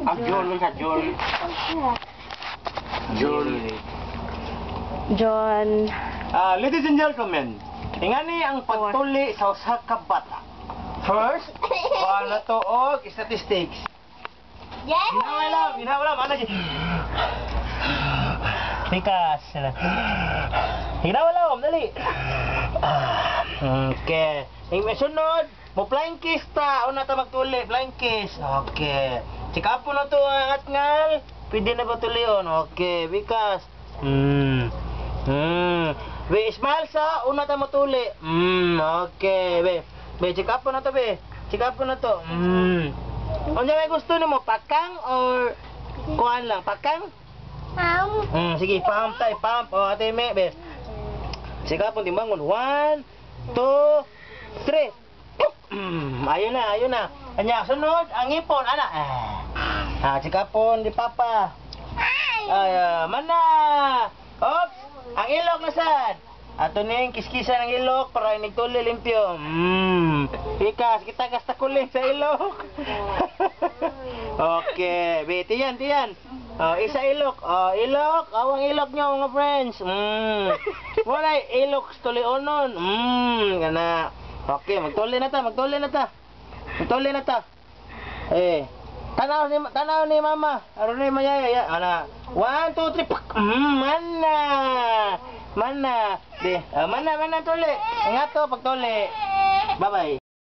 John man sa John. John. John. Ladies and gentlemen, ingani ang pagtuli sa usa ka bata. First, na to og statistics. Yes! Ginawala, ano si? Pikas. Ginawala, dali. Okay. Yung sunod, mo flying kiss ta. Una ta magtuli, flying kiss. Okay. Sikapon na to ang atngal. Pwede na ba tulion? Okay, bikas. Be, smile sa una ta matuli. Okay, be. Be, sikapon na to, be. Sikapon na to. Ano may gusto nimo, pakang or kuan lang, pakang? Sige, pump tayo, pump. O, ate me, be. Sikapon timbangon. 1, 2, 3. Ayun na. Anya, sunod, ang ipon, ana. Sikapon di papa. Mana? Oops, ang ilok na sad. Ato ning kiskisan ng ilok para inigtuli limpyo. Pikas, kita gasta kuling sa ilok. Okay, be, tiyan. Isa ilok. Ilok, awang ilok nyo mga friends. Wala ilok tulionon. Kana. Okay, magtuli na ta. Tanaw ni mama. Aron ni mayaya. Ana. 1, 2, 3. Pak. Mana. Di. Mana tuli. Ingat to pagtuli. Bye-bye.